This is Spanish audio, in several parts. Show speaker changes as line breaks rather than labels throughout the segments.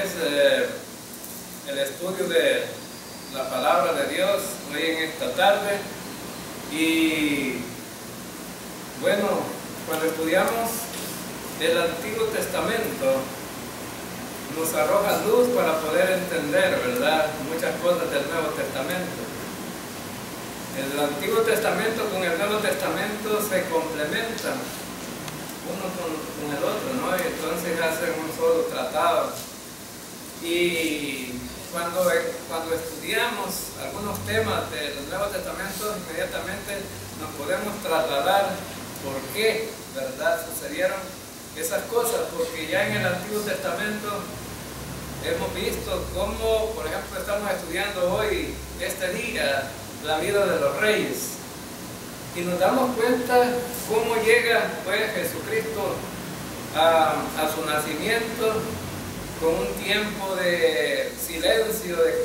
pues el estudio de la palabra de Dios hoy en esta tarde. Y bueno, cuando estudiamos el Antiguo Testamento nos arroja luz para poder entender, ¿verdad?, muchas cosas del Nuevo Testamento. El Antiguo Testamento con el Nuevo Testamento se complementan uno con el otro, ¿no? Y entonces hacen un solo tratado. Y cuando estudiamos algunos temas del Nuevo Testamento, inmediatamente nos podemos trasladar por qué, ¿verdad?, sucedieron esas cosas, porque ya en el Antiguo Testamento hemos visto cómo, por ejemplo, estamos estudiando hoy, este día, la vida de los reyes. Y nos damos cuenta cómo llega pues Jesucristo a su nacimiento con un tiempo de silencio de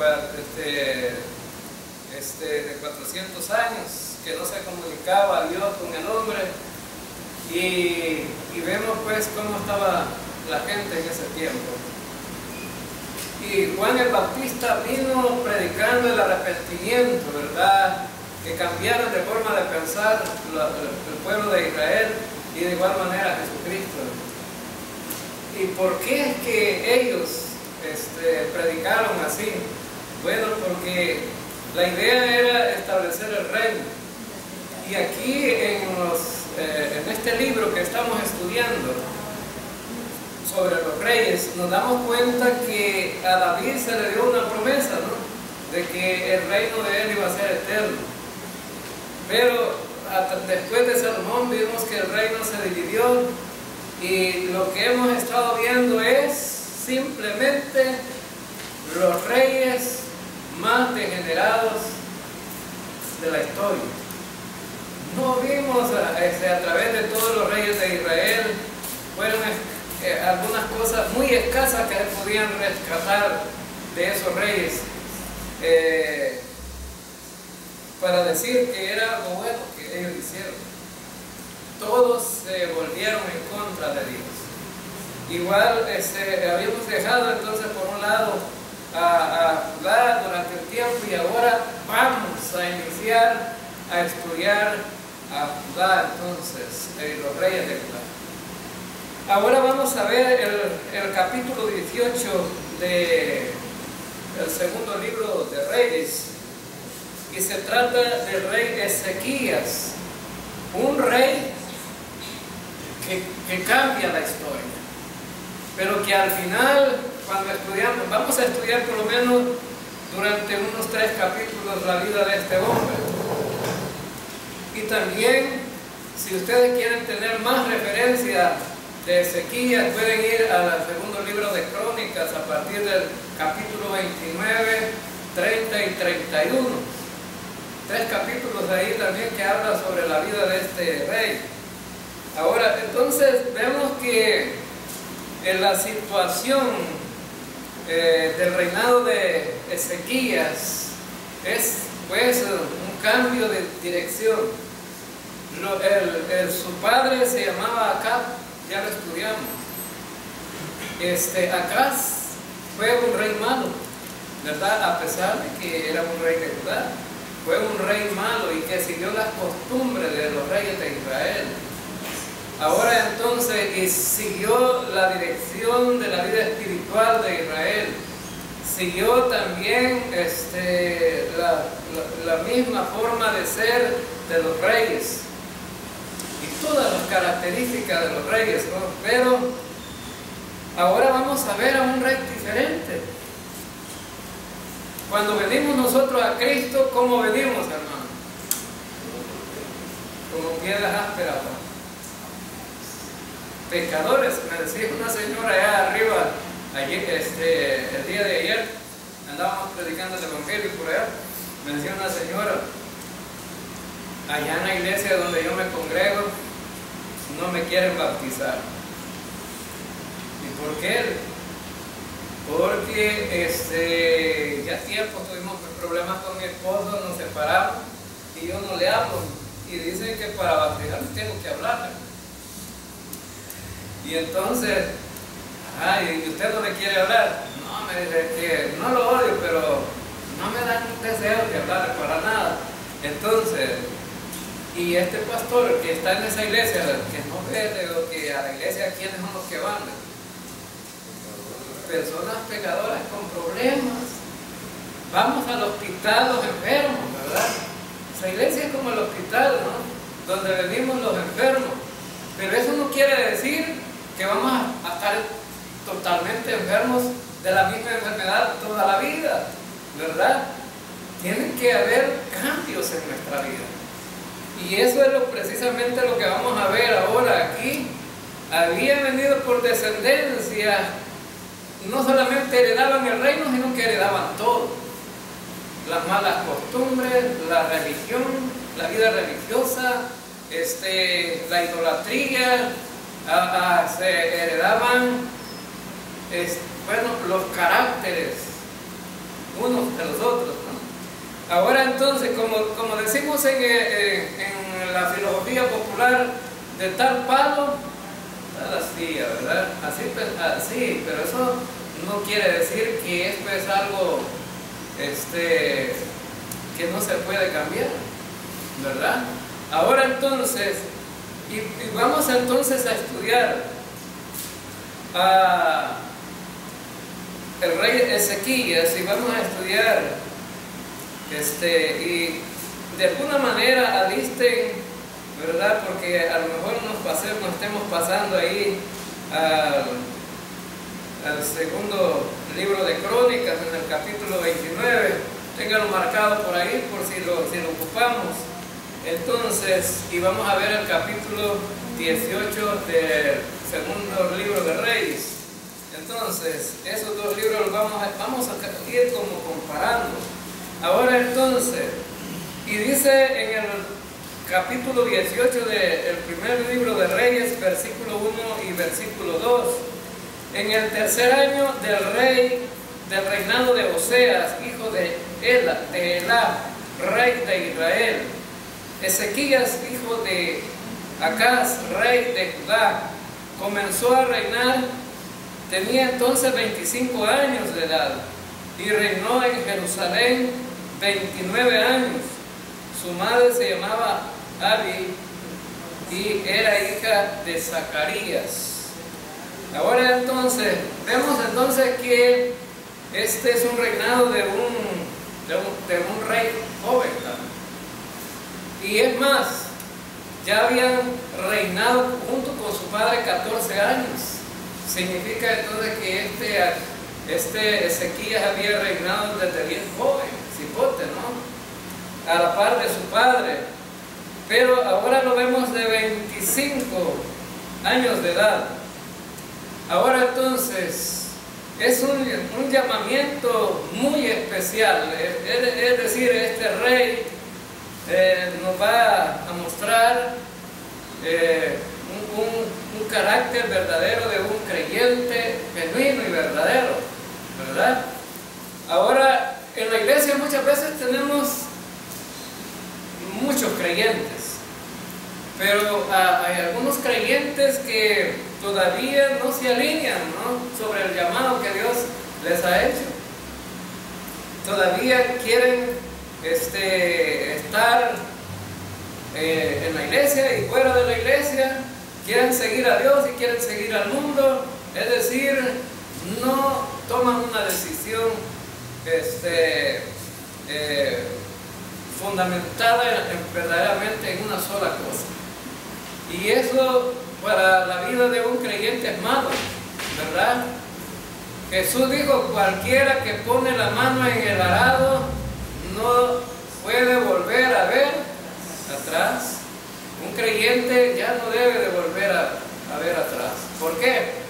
400 años, que no se comunicaba a Dios con el hombre. Y vemos pues cómo estaba la gente en ese tiempo. Y Juan el Bautista vino predicando el arrepentimiento, ¿verdad?, que cambiaron de forma de pensar el pueblo de Israel, y de igual manera Jesucristo. ¿Y por qué es que ellos predicaron así? Bueno, porque la idea era establecer el reino. Y aquí en este libro que estamos estudiando sobre los reyes, nos damos cuenta que a David se le dio una promesa, ¿no?, de que el reino de él iba a ser eterno. Pero después de Salomón vimos que el reino se dividió, y lo que hemos estado viendo es simplemente los reyes más degenerados de la historia. No vimos a través de todos los reyes de Israel, fueron algunas cosas muy escasas que se podían rescatar de esos reyes, para decir que era algo bueno que ellos hicieron. Todos se volvieron en contra de Dios. Igual habíamos dejado entonces por un lado a Judá durante el tiempo, y ahora vamos a iniciar a estudiar a Judá, entonces los reyes de Judá. Ahora vamos a ver el capítulo 18 del segundo libro de Reyes, y se trata del rey Ezequías, un rey que cambia la historia, pero que al final, cuando estudiamos, vamos a estudiar por lo menos durante unos 3 capítulos la vida de este hombre. Y también, si ustedes quieren tener más referencia de Ezequías, pueden ir al segundo libro de Crónicas a partir del capítulo 29, 30 y 31. 3 capítulos ahí también que habla sobre la vida de este rey. Ahora, entonces, vemos que en la situación del reinado de Ezequías es pues un cambio de dirección. Su padre se llamaba Acab, ya lo estudiamos. Acaz fue un rey malo, ¿verdad? A pesar de que era un rey de Judá, fue un rey malo y que siguió las costumbres de los reyes de Israel. Ahora entonces, y siguió la dirección de la vida espiritual de Israel, siguió también la misma forma de ser de los reyes y todas las características de los reyes, ¿no? Pero ahora vamos a ver a un rey diferente. Cuando venimos nosotros a Cristo, ¿cómo venimos, hermano? Como piedras ásperas, ¿no? Pecadores. Me decía una señora allá arriba, ayer, el día de ayer, andábamos predicando el evangelio por allá. Me decía una señora, allá en la iglesia donde yo me congrego, no me quieren bautizar. ¿Y por qué? Porque ya tiempo tuvimos problemas con mi esposo, nos separamos y yo no le hablo. Y dicen que para bautizarme tengo que hablarle. Y entonces, ¿y usted no le quiere hablar? No, me dice que no lo odio, pero no me dan deseo de hablar para nada. Entonces, y este pastor que está en esa iglesia, que no ve, digo, que a la iglesia, ¿quiénes son los que van? Personas pecadoras con problemas. Vamos al hospital los enfermos, ¿verdad? Esa iglesia es como el hospital, ¿no? Donde venimos los enfermos. Pero eso no quiere decir que vamos a estar totalmente enfermos de la misma enfermedad toda la vida, ¿verdad? Tienen que haber cambios en nuestra vida. Y eso es precisamente lo que vamos a ver ahora aquí. Habían venido por descendencia, no solamente heredaban el reino, sino que heredaban todo. Las malas costumbres, la religión, la vida religiosa, la idolatría, se heredaban, bueno, los caracteres unos de los otros, ¿no? Ahora entonces, como decimos en la filosofía popular, de tal palo, tal astilla, ¿verdad? Así, pero eso no quiere decir que esto es algo que no se puede cambiar, ¿verdad? Ahora entonces, y vamos entonces a estudiar el rey Ezequías, y vamos a estudiar y de alguna manera alisten, ¿verdad? Porque a lo mejor nos estemos pasando ahí al segundo libro de Crónicas, en el capítulo 29, ténganlo marcado por ahí por si lo ocupamos. Entonces, y vamos a ver el capítulo 18 del segundo libro de Reyes. Entonces, esos dos libros los vamos a ir como comparando. Ahora entonces, y dice en el capítulo 18 del primer libro de Reyes, versículo 1 y versículo 2, en el tercer año del reinado de Oseas, hijo de Elá, rey de Israel, Ezequías, hijo de Acaz, rey de Judá, comenzó a reinar. Tenía entonces 25 años de edad y reinó en Jerusalén 29 años. Su madre se llamaba Abi y era hija de Zacarías. Ahora entonces, vemos entonces que este es un reinado de un rey joven, ¿no? Y es más, ya habían reinado junto con su padre 14 años. Significa entonces que este Ezequías había reinado desde bien joven, cipote, ¿no? A la par de su padre. Pero ahora lo vemos de 25 años de edad. Ahora entonces, es un llamamiento muy especial. Es decir, este rey nos va a mostrar un carácter verdadero de un creyente genuino y verdadero, ¿verdad? Ahora, en la iglesia muchas veces tenemos muchos creyentes, pero hay algunos creyentes que todavía no se alinean, ¿no?, sobre el llamado que Dios les ha hecho. Todavía quieren estar en la iglesia y fuera de la iglesia, quieren seguir a Dios y quieren seguir al mundo, es decir, no toman una decisión fundamentada verdaderamente en una sola cosa. Y eso para la vida de un creyente es malo, ¿verdad? Jesús dijo: cualquiera que pone la mano en el arado no puede volver a ver atrás. Un creyente ya no debe de volver a ver atrás. ¿Por qué?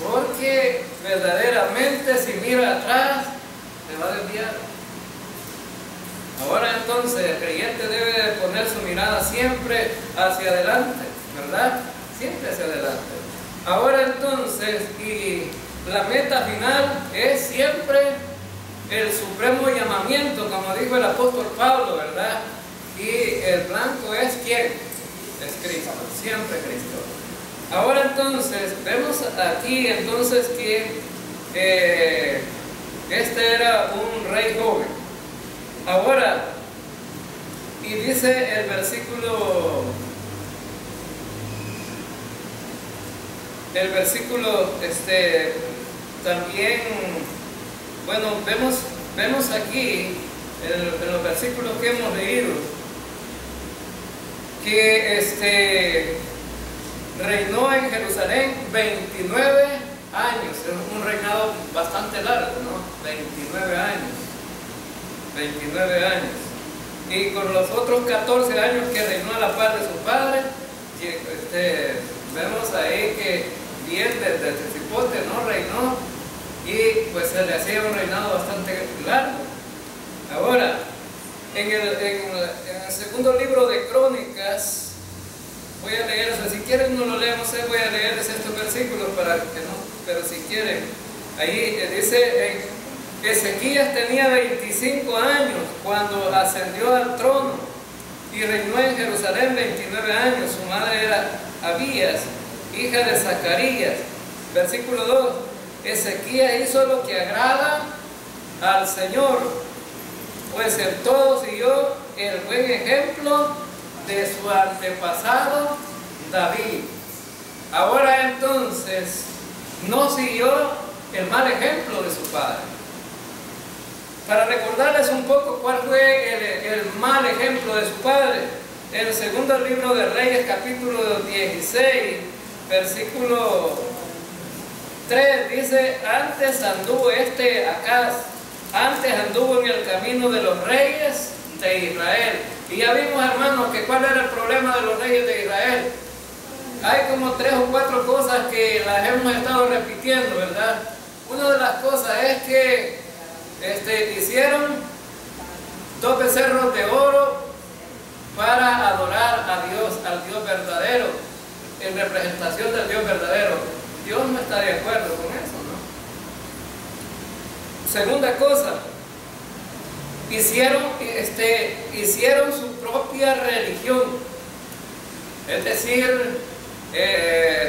Porque verdaderamente si mira atrás se va a desviar. Ahora entonces el creyente debe de poner su mirada siempre hacia adelante, ¿verdad? Siempre hacia adelante. Ahora entonces, y la meta final es siempre el supremo llamamiento, como dijo el apóstol Pablo, ¿verdad? Y el blanco es ¿quién? Es Cristo, siempre Cristo. Ahora entonces, vemos aquí entonces que Este era un rey joven. Ahora, y dice el versículo también, bueno, vemos aquí en los versículos que hemos leído que reinó en Jerusalén 29 años, un reinado bastante largo, ¿no? 29 años, 29 años. Y con los otros 14 años que reinó a la par de su padre, vemos ahí que bien desde el cipote, ¿no? Reinó y pues se le hacía un reinado bastante largo. Ahora, en el segundo libro de Crónicas, voy a leer, o sea, si quieren no lo leemos, voy a leerles estos versículos para que no, pero si quieren, ahí dice, Ezequías tenía 25 años cuando ascendió al trono y reinó en Jerusalén 29 años. Su madre era Abías, hija de Zacarías. Versículo 2, Ezequías hizo lo que agrada al Señor, pues en todo siguió el buen ejemplo de su antepasado David. Ahora entonces, no siguió el mal ejemplo de su padre. Para recordarles un poco cuál fue el mal ejemplo de su padre, en el segundo libro de Reyes, capítulo 16, versículo 3, dice, antes anduvo Acaz, antes anduvo en el camino de los reyes de Israel. Y ya vimos, hermanos, que cuál era el problema de los reyes de Israel. Hay como 3 o 4 cosas que las hemos estado repitiendo, ¿verdad? Una de las cosas es que hicieron 2 becerros de oro para adorar a Dios, al Dios verdadero, en representación del Dios verdadero. Dios no está de acuerdo con eso, ¿no? Segunda cosa, hicieron su propia religión, es decir,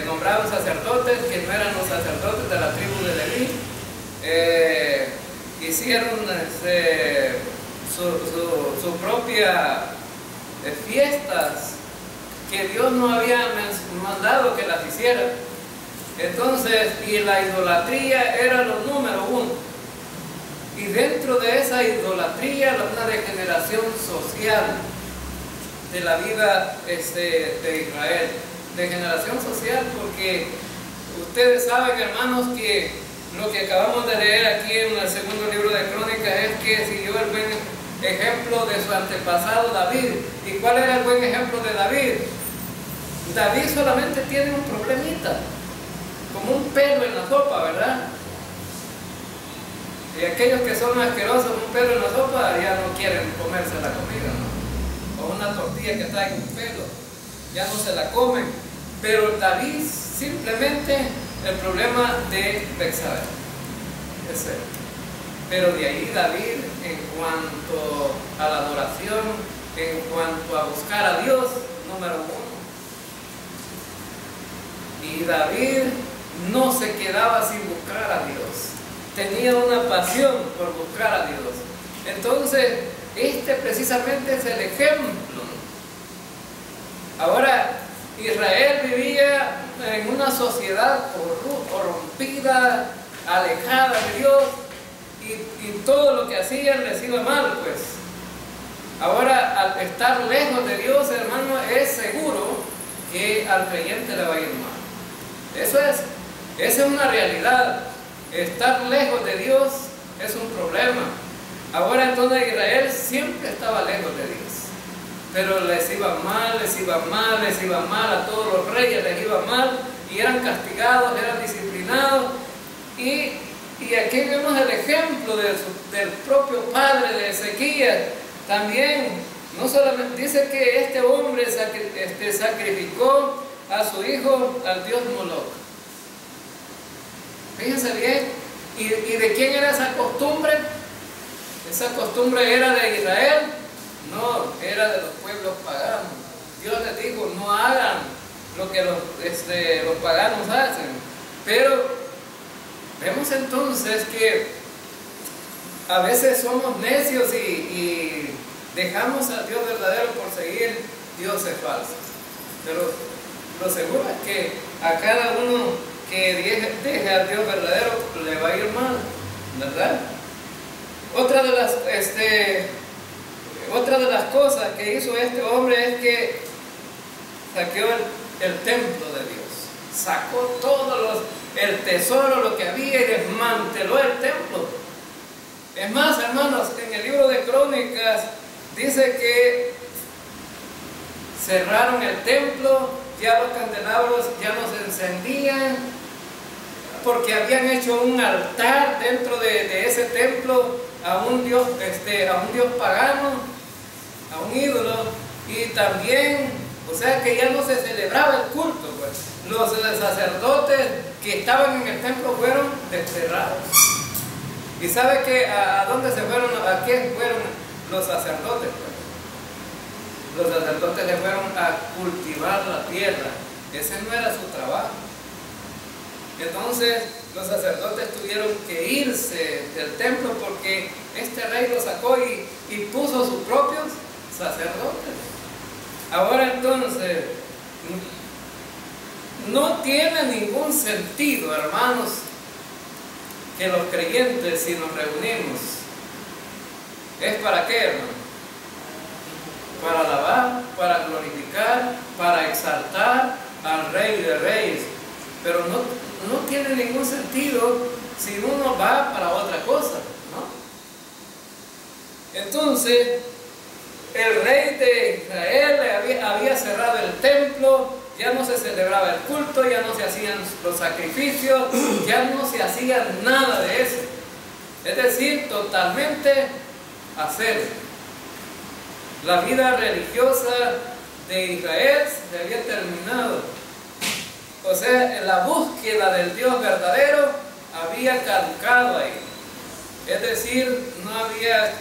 nombraron sacerdotes que no eran los sacerdotes de la tribu de Leví, hicieron su propia fiestas que Dios no había mandado que las hicieran. Entonces, y la idolatría era lo número 1. Y dentro de esa idolatría, una degeneración social de la vida de Israel. Degeneración social porque ustedes saben, hermanos, que lo que acabamos de leer aquí en el segundo libro de Crónicas es que siguió el buen ejemplo de su antepasado David. ¿Y cuál era el buen ejemplo de David? David solamente tiene un problemita, como un pelo en la sopa, ¿verdad? Y aquellos que son asquerosos, un pelo en la sopa, ya no quieren comerse la comida, ¿no? O una tortilla que trae un pelo, ya no se la comen. Pero David simplemente el problema de Betsabé, ese. Pero de ahí David, en cuanto a la adoración, en cuanto a buscar a Dios, número 1. Y David no se quedaba sin buscar a Dios. Tenía una pasión por buscar a Dios. Entonces, precisamente es el ejemplo. Ahora, Israel vivía en una sociedad corrompida, alejada de Dios, y todo lo que hacían les iba mal, pues. Ahora, al estar lejos de Dios, hermano, es seguro que al creyente le va a ir mal. Esa es una realidad. Estar lejos de Dios es un problema. Ahora entonces Israel siempre estaba lejos de Dios, pero les iba mal, les iba mal, les iba mal, a todos los reyes les iba mal, y eran castigados, eran disciplinados. Y aquí vemos el ejemplo del propio padre de Ezequías. También, no solamente dice que este hombre sacrificó a su hijo al dios Moloch. Fíjense bien, ¿y de quién era esa costumbre? ¿Esa costumbre era de Israel? No, era de los pueblos paganos. Dios les dijo, no hagan lo que los paganos hacen. Pero vemos entonces que a veces somos necios y dejamos al Dios verdadero por seguir dioses falsos. Pero lo seguro es que a cada uno que deje al Dios verdadero le va a ir mal, ¿verdad? Otra de las cosas que hizo este hombre es que saqueó el templo de Dios. Sacó el tesoro, lo que había, y desmanteló el templo. Es más, hermanos, en el libro de Crónicas dice que cerraron el templo, ya los candelabros ya no se encendían, porque habían hecho un altar dentro de ese templo a un dios pagano, a un ídolo, y también, o sea que ya no se celebraba el culto, pues. Los sacerdotes que estaban en el templo fueron desterrados. ¿Y sabe a dónde se fueron? ¿A qué fueron los sacerdotes? Pues? Los sacerdotes le fueron a cultivar la tierra. Ese no era su trabajo. Entonces los sacerdotes tuvieron que irse del templo porque este rey lo sacó y puso sus propios sacerdotes. Ahora entonces, no tiene ningún sentido, hermanos, que los creyentes, si nos reunimos, ¿es para qué, hermano? Para alabar, para glorificar, para exaltar al Rey de Reyes. Pero no tiene ningún sentido si uno va para otra cosa, ¿no? Entonces, el rey de Israel había cerrado el templo, ya no se celebraba el culto, ya no se hacían los sacrificios, ya no se hacía nada de eso. Es decir, totalmente a cero. La vida religiosa de Israel se había terminado. O sea, la búsqueda del Dios verdadero había caducado ahí. Es decir, no había,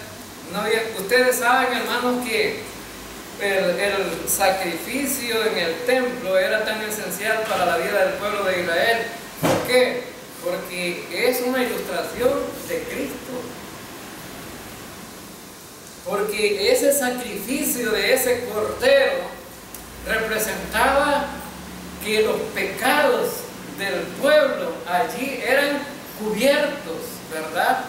ustedes saben, hermanos, que el sacrificio en el templo era tan esencial para la vida del pueblo de Israel. ¿Por qué? Porque es una ilustración de Cristo. Porque ese sacrificio de ese cordero representaba que los pecados del pueblo allí eran cubiertos, ¿verdad?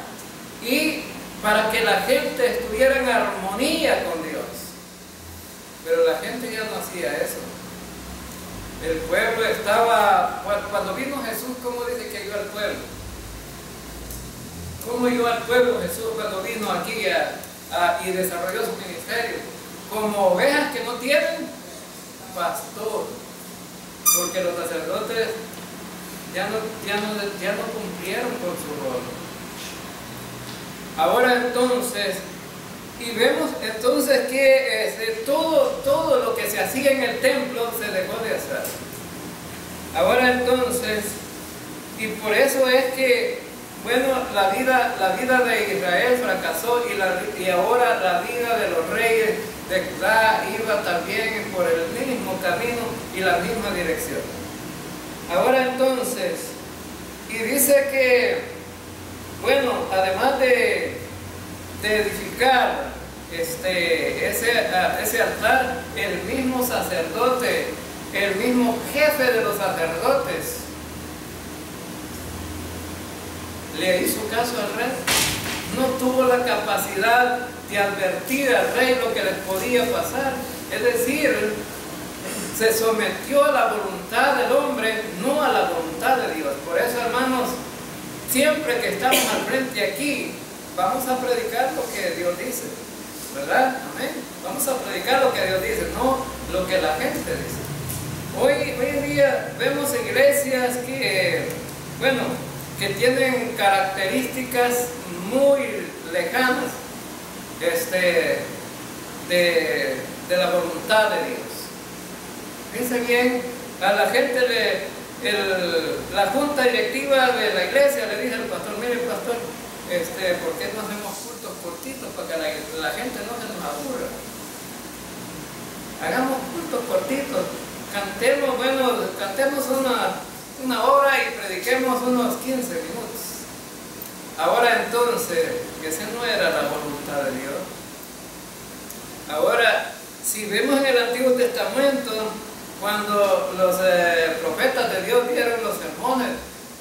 Y para que la gente estuviera en armonía con Dios. Pero la gente ya no hacía eso. El pueblo estaba, cuando vino Jesús, ¿cómo dice que ayudó al pueblo? ¿Cómo ayudó al pueblo Jesús cuando vino aquí y desarrolló su ministerio? Como ovejas que no tienen pastor. Porque los sacerdotes ya no cumplieron con su rol. Ahora entonces, y vemos entonces que todo lo que se hacía en el templo se dejó de hacer. Ahora entonces, y por eso es que, bueno, la vida de Israel fracasó y ahora la vida de los reyes de Judá iba también por el mismo camino y la misma dirección. Ahora entonces, y dice que, bueno, además de edificar ese altar, el mismo sacerdote, el mismo jefe de los sacerdotes, le hizo caso al rey. No tuvo la capacidad de advertir al rey lo que les podía pasar. Es decir, se sometió a la voluntad del hombre, no a la voluntad de Dios. Por eso, hermanos, siempre que estamos al frente aquí, vamos a predicar lo que Dios dice, ¿verdad? Amén. Vamos a predicar lo que Dios dice, no lo que la gente dice. Hoy en día vemos iglesias que, bueno, que tienen características muy lejanas de la voluntad de Dios. Fíjense bien, a la gente la junta directiva de la iglesia le dice al pastor: mire, pastor, ¿por qué no hacemos cultos cortitos para que la gente no se nos aburra? Hagamos cultos cortitos, cantemos una hora y prediquemos unos 15 minutos. Ahora entonces, esa no era la voluntad de Dios. Ahora, si vemos en el Antiguo Testamento, cuando los profetas de Dios dieron los sermones,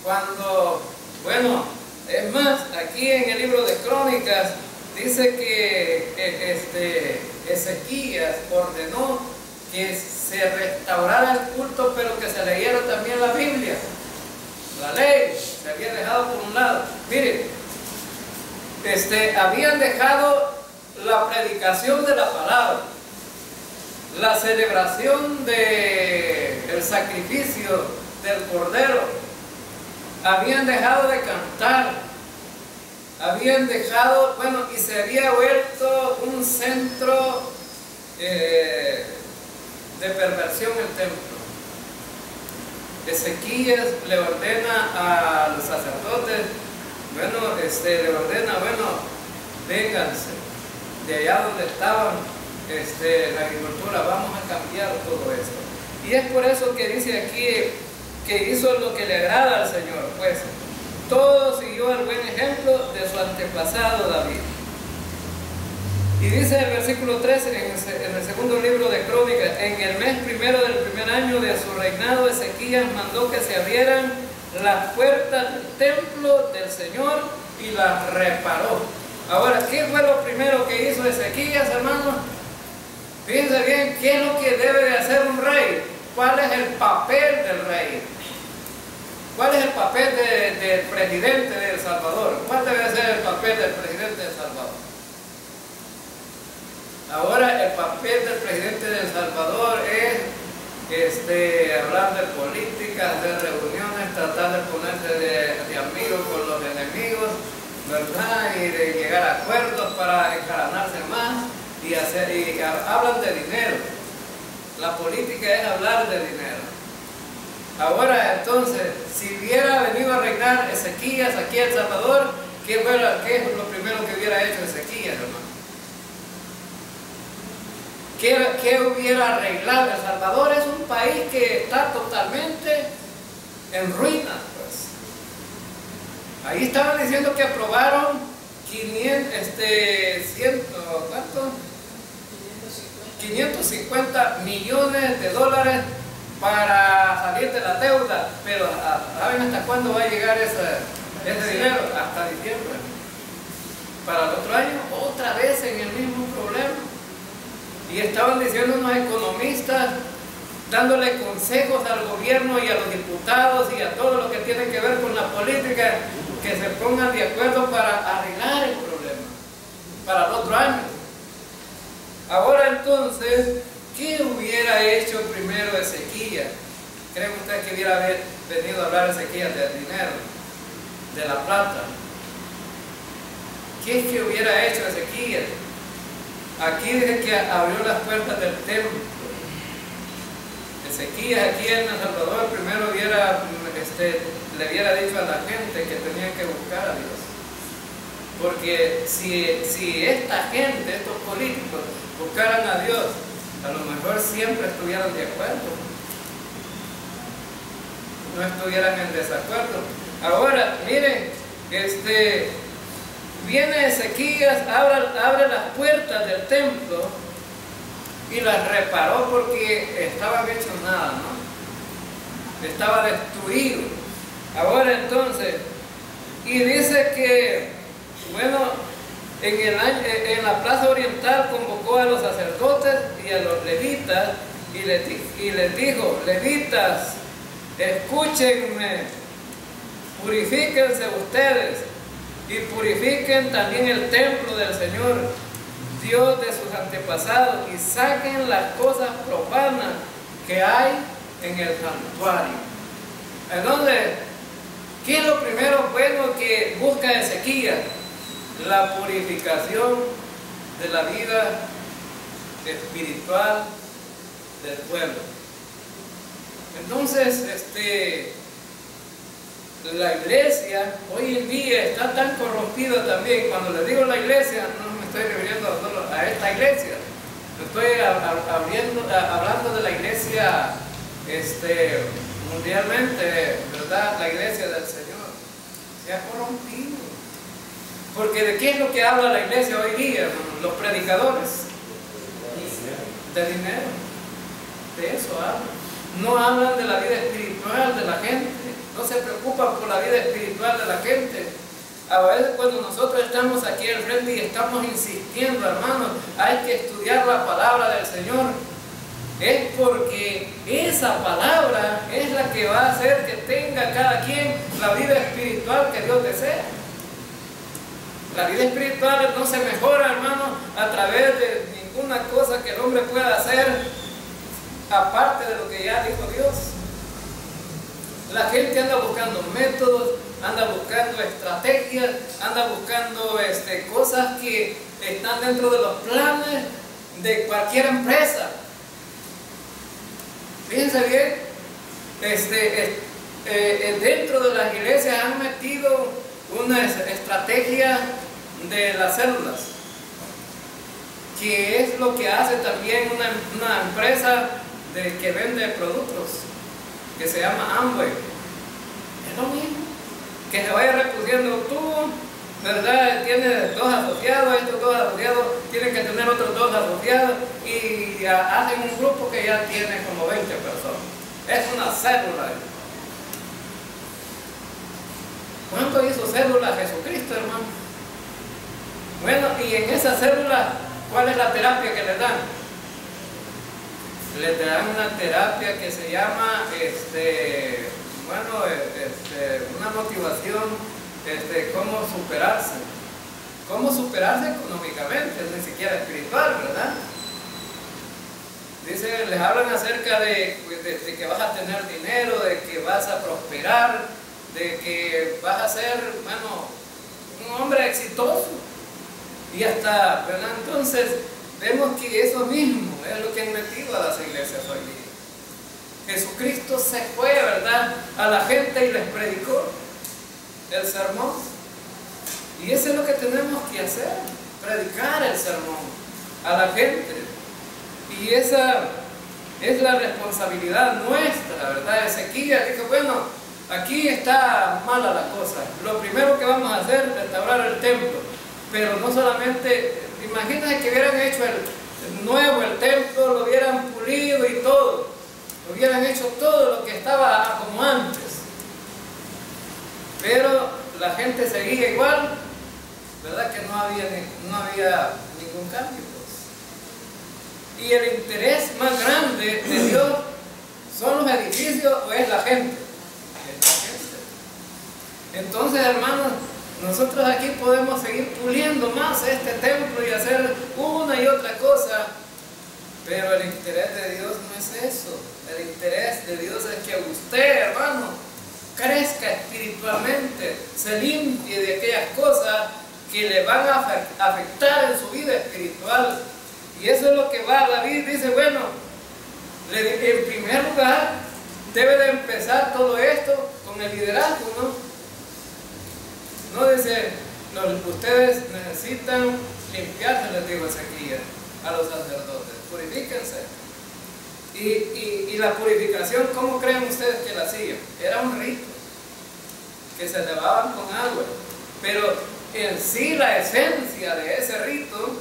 cuando, bueno, es más, aquí en el libro de Crónicas, dice que Ezequías ordenó que se restaurara el culto, pero que se leyera también la Biblia. La ley se había dejado por un lado. Miren, habían dejado la predicación de la palabra, la celebración del sacrificio del Cordero, habían dejado de cantar, habían dejado, bueno, y se había vuelto un centro de perversión el templo. Ezequías le ordena a los sacerdotes, bueno, le ordena, bueno, vénganse de allá donde estaban la agricultura, vamos a cambiar todo esto. Y es por eso que dice aquí que hizo lo que le agrada al Señor, pues todo siguió el buen ejemplo de su antepasado David. Y dice el versículo 13 en el segundo libro de Crónicas: en el mes primero del primer año de su reinado, Ezequías mandó que se abrieran las puertas del templo del Señor y las reparó. Ahora, ¿qué fue lo primero que hizo Ezequías, hermanos? Fíjense bien, ¿qué es lo que debe de hacer un rey? ¿Cuál es el papel del rey? ¿Cuál es el papel del presidente de El Salvador? ¿Cuál debe ser el papel del presidente de El Salvador? Ahora, el papel del presidente de El Salvador es hablar de política, hacer reuniones, tratar de ponerse de amigo con los enemigos, ¿verdad? Y de llegar a acuerdos para encaranarse más y hablan de dinero. La política es hablar de dinero. Ahora entonces, si hubiera venido a reinar Ezequías aquí en El Salvador, ¿qué es lo primero que hubiera hecho Ezequías, hermano? ¿Qué hubiera arreglado? El Salvador es un país que está totalmente en ruinas, pues. Ahí estaban diciendo que aprobaron 550 millones de dólares para salir de la deuda, pero ¿saben hasta cuándo va a llegar ese dinero? Hasta diciembre. Para el otro año, otra vez en el mismo problema. Y estaban diciendo unos economistas, dándole consejos al gobierno y a los diputados y a todo lo que tiene que ver con la política, que se pongan de acuerdo para arreglar el problema para el otro año. Ahora entonces, ¿qué hubiera hecho primero Ezequías? ¿Creen ustedes que hubiera venido a hablar Ezequías del dinero, de la plata? ¿Qué es que hubiera hecho Ezequías? Aquí dice que abrió las puertas del templo. Ezequías aquí en El Salvador primero le hubiera dicho a la gente que tenían que buscar a Dios. Porque si esta gente, estos políticos, buscaran a Dios, a lo mejor siempre estuvieran de acuerdo, no estuvieran en desacuerdo. Ahora, miren, viene Ezequías, abre las puertas del templo y las reparó porque estaban hechos nada, ¿no? Estaba destruido. Ahora entonces, y dice que, bueno, en la plaza oriental convocó a los sacerdotes y a los levitas y les dijo: levitas, escúchenme, purifíquense ustedes y purifiquen también el templo del Señor, Dios de sus antepasados, y saquen las cosas profanas que hay en el santuario. Entonces, ¿qué es lo primero bueno que busca Ezequías? La purificación de la vida espiritual del pueblo. Entonces, la iglesia hoy en día está tan corrompida también. Cuando le digo la iglesia, no me estoy refiriendo solo a esta iglesia, estoy hablando de la iglesia mundialmente, ¿verdad? La iglesia del Señor se ha corrompido. Porque ¿de qué es lo que habla la iglesia hoy día, hermano? Los predicadores. De dinero. De eso hablan. No hablan de la vida espiritual de la gente. No se preocupan por la vida espiritual de la gente. A veces cuando nosotros estamos aquí al frente y estamos insistiendo, hermanos, hay que estudiar la palabra del Señor. Es porque esa palabra es la que va a hacer que tenga cada quien la vida espiritual que Dios desea. La vida espiritual no se mejora, hermano, a través de ninguna cosa que el hombre pueda hacer aparte de lo que ya dijo Dios. La gente anda buscando métodos, anda buscando estrategias, anda buscando cosas que están dentro de los planes de cualquier empresa. Fíjense bien, dentro de las iglesias han metido una estrategia de las células, que es lo que hace también una empresa que vende productos, que se llama Amway. Es lo mismo, que se vaya repudiendo tú, ¿verdad? Tienes 2 asociados, estos 2 asociados tienen que tener otros 2 asociados y hacen un grupo que ya tiene como 20 personas. Es una célula. ¿Cuánto hizo célula Jesucristo, hermano? Bueno, y en esa célula, ¿cuál es la terapia que le dan? Le dan una terapia que se llama, una motivación, cómo superarse. Cómo superarse económicamente, ni siquiera espiritual, ¿verdad? Dice, les hablan acerca de que vas a tener dinero, de que vas a prosperar, de que vas a ser, bueno, un hombre exitoso. Y hasta, ¿verdad? Entonces, vemos que eso mismo es lo que han metido a las iglesias hoy día. Jesucristo se fue, ¿verdad?, a la gente y les predicó el sermón. Y eso es lo que tenemos que hacer, predicar el sermón a la gente. Y esa es la responsabilidad nuestra, ¿verdad? Ezequiel dijo, bueno, aquí está mala la cosa. Lo primero que vamos a hacer es restaurar el templo. Pero no solamente, imagínense que hubieran hecho el templo, lo hubieran pulido y todo. Hubieran hecho todo lo que estaba como antes. Pero la gente seguía igual, ¿verdad? Que no había ningún cambio. Pues. Y el interés más grande de Dios son los edificios o es la gente. Es la gente. Entonces, hermanos, nosotros aquí podemos seguir puliendo más este templo y hacer una y otra cosa, pero el interés de Dios no es eso. El interés de Dios es que usted, hermano, crezca espiritualmente, se limpie de aquellas cosas que le van a afectar en su vida espiritual. Y eso es lo que va David, dice, bueno, en primer lugar debe de empezar todo esto con el liderazgo, ¿no? No dice, ustedes necesitan limpiarse, les digo Ezequiel a los sacerdotes, purifíquense. Y la purificación, ¿cómo creen ustedes que la hacían? Era un rito, que se lavaban con agua. Pero en sí la esencia de ese rito,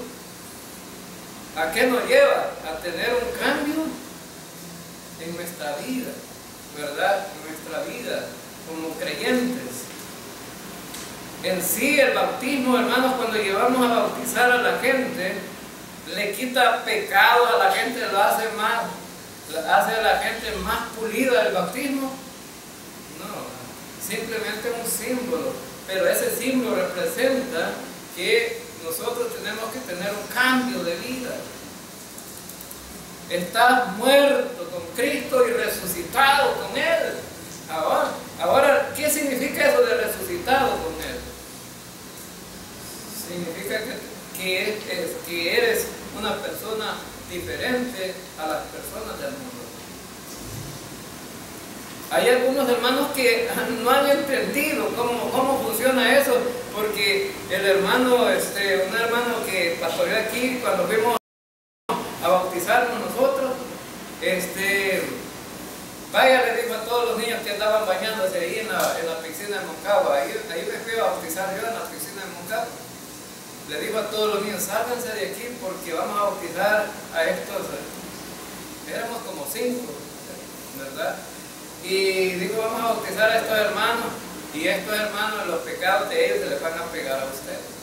¿a qué nos lleva? A tener un cambio en nuestra vida, ¿verdad? En nuestra vida como creyentes. En sí el bautismo, hermanos, cuando llevamos a bautizar a la gente, le quita pecado a la gente, lo hace a la gente más pulida del bautismo. No, simplemente un símbolo, pero ese símbolo representa que nosotros tenemos que tener un cambio de vida. Estás muerto con Cristo y resucitado con Él. Ahora, ¿qué significa eso de resucitado con Él? Significa que eres una persona diferente a las personas del mundo. Hay algunos hermanos que no han entendido cómo funciona eso, porque el hermano, un hermano que pastoreó aquí, cuando fuimos a bautizarnos nosotros, vaya, le dijo a todos los niños que andaban bañándose ahí en la piscina de Moncagua, ahí me fui a bautizar yo en la piscina de Moncagua. le dijo a todos los niños, sálganse de aquí porque vamos a bautizar a estos, éramos como 5, ¿verdad? Y dijo, vamos a bautizar a estos hermanos, y estos hermanos, los pecados de ellos se les van a pegar a ustedes.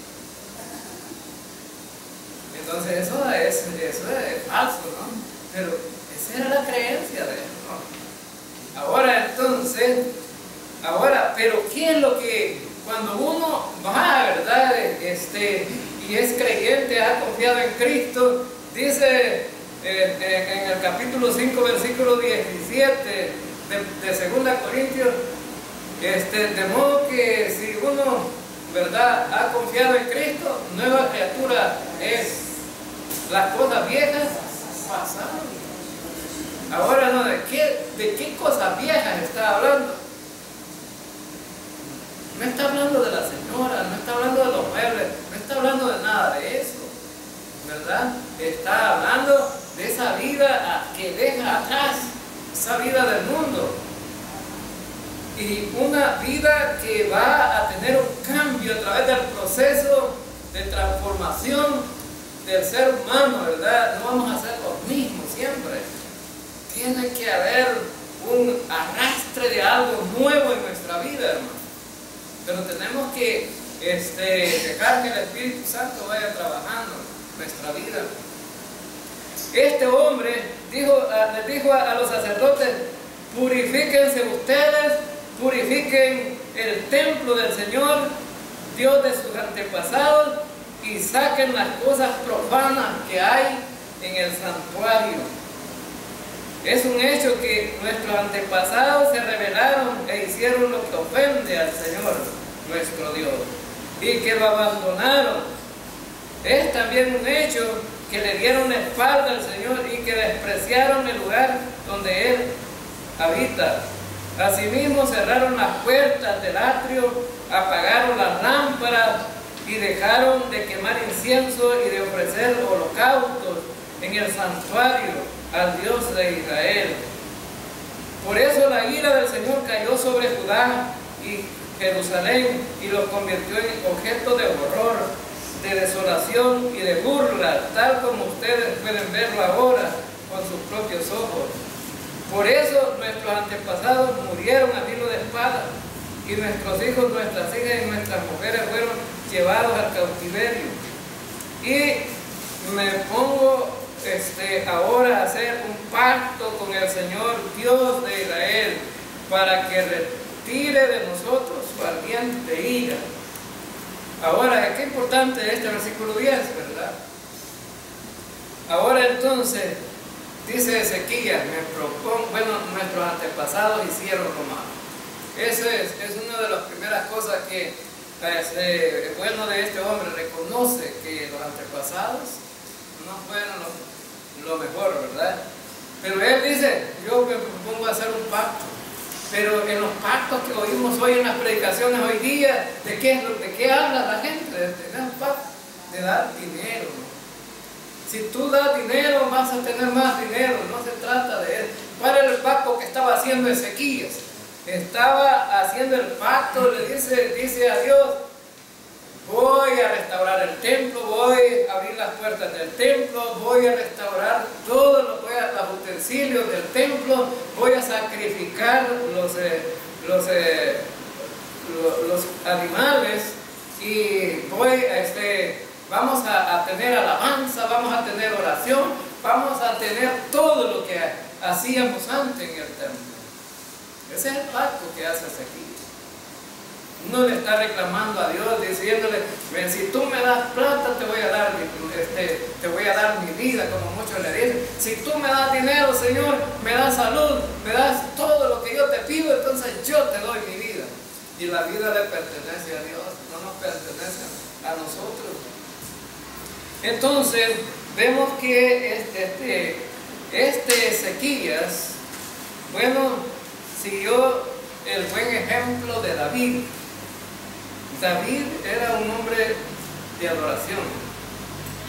Entonces eso es falso, ¿no? Pero esa era la creencia de él, ¿no? Ahora entonces, pero ¿qué es lo que cuando uno va, ¿verdad? Y es creyente, ha confiado en Cristo, dice en el capítulo 5, versículo 17 de 2 Corintios, de modo que si uno, ¿verdad?, ha confiado en Cristo, nueva criatura es. Las cosas viejas pasaron. Ahora no, ¿de qué cosas viejas está hablando? No está hablando de la señora, no está hablando de los muebles, no está hablando de nada de eso, ¿verdad? Está hablando de esa vida que deja atrás, esa vida del mundo. Y una vida que va a tener un cambio a través del proceso de transformación del ser humano, ¿verdad? No vamos a ser los mismos siempre. Tiene que haber un arrastre de algo nuevo en nuestra vida, hermano. Pero tenemos que dejar que el Espíritu Santo vaya trabajando en nuestra vida. Este hombre les dijo a los sacerdotes, purifíquense ustedes, purifiquen el templo del Señor, Dios de sus antepasados, y saquen las cosas profanas que hay en el santuario. Es un hecho que nuestros antepasados se rebelaron e hicieron lo que ofende al Señor, nuestro Dios, y que lo abandonaron. Es también un hecho que le dieron la espalda al Señor y que despreciaron el lugar donde Él habita. Asimismo cerraron las puertas del atrio, apagaron las lámparas y dejaron de quemar incienso y de ofrecer holocaustos en el santuario al Dios de Israel. Por eso la ira del Señor cayó sobre Judá y Jerusalén y los convirtió en objeto de horror, de desolación y de burla, tal como ustedes pueden verlo ahora con sus propios ojos. Por eso nuestros antepasados murieron a filo de espada, y nuestros hijos, nuestras hijas y nuestras mujeres fueron llevados al cautiverio. Y me pongo ahora a hacer un pacto con el Señor Dios de Israel para que retire de nosotros su ardiente ira. Ahora, qué importante este versículo 10, ¿verdad? Ahora entonces, dice Ezequías, nuestros antepasados hicieron lo malo. Eso es una de las primeras cosas que el bueno de este hombre reconoce, que los antepasados no fueron lo mejor, ¿verdad? Pero él dice, yo me propongo hacer un pacto. Pero en los pactos que oímos hoy en las predicaciones hoy día, ¿de qué habla la gente? De tener un pacto, de dar dinero. Si tú das dinero, vas a tener más dinero. No se trata de eso. ¿Cuál era el pacto que estaba haciendo Ezequías? Estaba haciendo el pacto, le dice a Dios, voy a restaurar el templo, voy a abrir las puertas del templo, voy a restaurar todos los utensilios del templo, voy a sacrificar los animales y vamos a tener alabanza, vamos a tener oración, vamos a tener todo lo que hacíamos antes en el templo. Ese es el pacto que haces aquí. No le está reclamando a Dios, diciéndole, si tú me das plata, te voy a dar mi vida, como muchos le dicen. Si tú me das dinero, Señor, me das salud, me das todo lo que yo te pido, entonces yo te doy mi vida. Y la vida le pertenece a Dios, no nos pertenece a nosotros. Entonces, vemos que Ezequías, siguió el buen ejemplo de David. David era un hombre de adoración.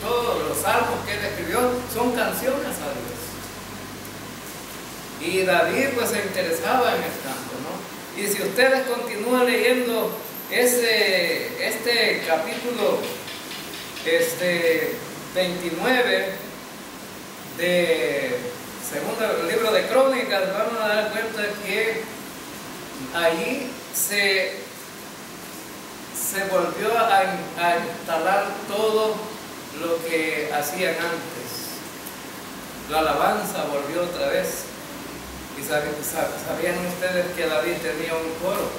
Todos los salmos que él escribió son canciones a Dios. Y David se interesaba en el canto, ¿no? Y si ustedes continúan leyendo este capítulo 29 de segundo libro de Crónicas, vamos a dar cuenta que allí se volvió a instalar todo lo que hacían antes. La alabanza volvió otra vez. Y sabían ustedes que David tenía un coro.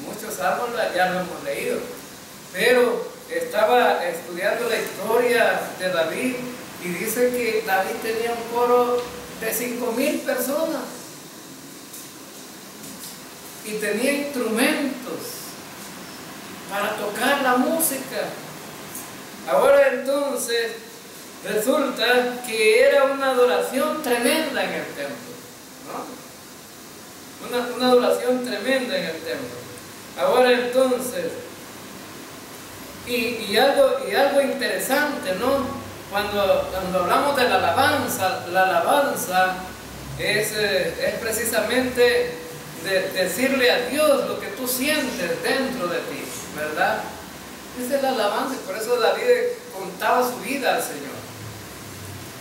Muchos salmos ya lo hemos leído, pero estaba estudiando la historia de David y dice que David tenía un coro de 5,000 personas y tenía instrumentos para tocar la música. Ahora entonces resulta que era una adoración tremenda en el templo, ¿no? Una adoración tremenda en el templo. Ahora entonces, y algo interesante, ¿no? Cuando hablamos de la alabanza es precisamente decirle a Dios lo que tú sientes dentro de ti, ¿verdad? Esa es la alabanza, y por eso David contaba su vida al Señor.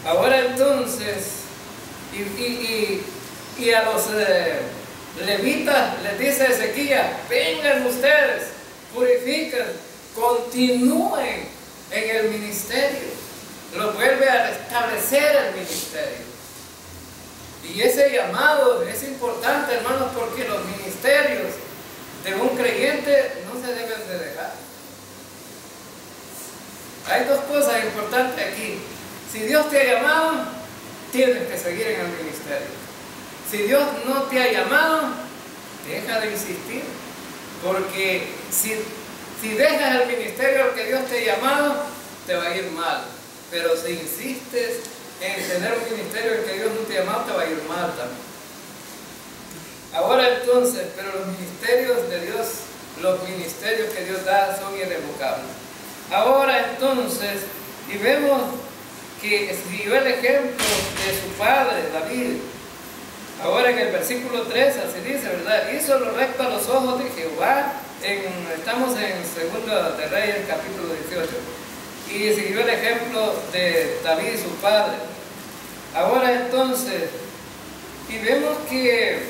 Ahora entonces, y a los levitas les dice Ezequías: vengan ustedes, purifiquen, continúen en el ministerio. Lo vuelve a restablecer el ministerio. Y ese llamado es importante, hermanos, porque los ministerios de un creyente no se deben de dejar. Hay dos cosas importantes aquí. Si Dios te ha llamado, tienes que seguir en el ministerio. Si Dios no te ha llamado, deja de insistir. Porque si dejas el ministerio al que Dios te ha llamado, te va a ir mal. Pero si insistes en tener un ministerio al que Dios no te ha llamado, te va a ir mal también. Ahora entonces, pero los ministerios de Dios, los ministerios que Dios da son irrevocables. Ahora entonces, y vemos que siguió el ejemplo de su padre David. Ahora en el versículo 3 así dice, ¿verdad? Hizo lo recto a los ojos de Jehová. Estamos en 2 de Reyes capítulo 18. Y siguió el ejemplo de David, su padre. Ahora entonces, y vemos que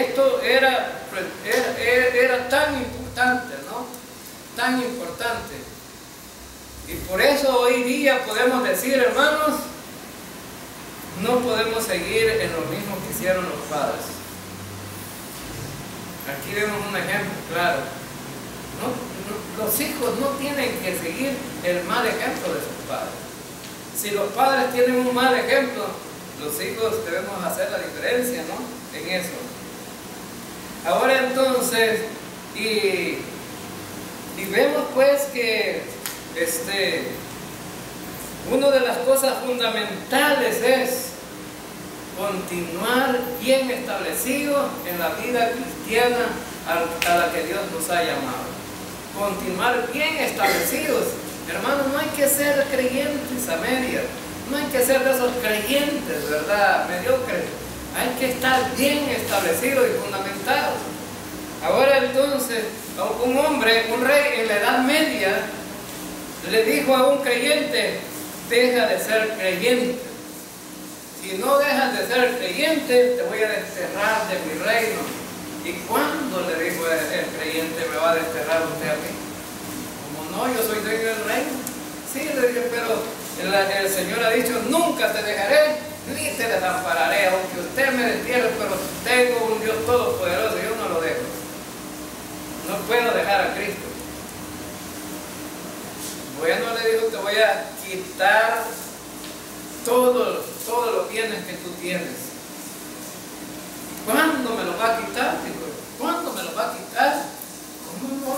esto era tan importante, ¿no? Tan importante. Y por eso hoy día podemos decir, hermanos, no podemos seguir en lo mismo que hicieron los padres. Aquí vemos un ejemplo claro. Los hijos no tienen que seguir el mal ejemplo de sus padres. Si los padres tienen un mal ejemplo, los hijos debemos hacer la diferencia, ¿no? En eso. Ahora entonces, y vemos pues que una de las cosas fundamentales es continuar bien establecido en la vida cristiana a la que Dios nos ha llamado. Continuar bien establecidos. Hermanos, no hay que ser creyentes a medias. No hay que ser de esos creyentes, ¿verdad? Mediocres. Hay que estar bien establecidos y fundamentados. Ahora entonces, un hombre, un rey en la Edad Media, le dijo a un creyente: deja de ser creyente. Si no dejas de ser creyente, te voy a desterrar de mi reino. ¿Y cuándo, le dijo el creyente, me va a desterrar usted a mí? Como no, yo soy dueño del reino. Sí, le dije, pero el Señor ha dicho: nunca te dejaré ni te desampararé, aunque usted me destierre, pero tengo un Dios todopoderoso, yo no lo dejo. No puedo dejar a Cristo. Bueno, le dijo, te voy a quitar todos los bienes que tú tienes. ¿Cuándo me lo va a quitar? Dijo, ¿cuándo me lo va a quitar? ¿Cómo no?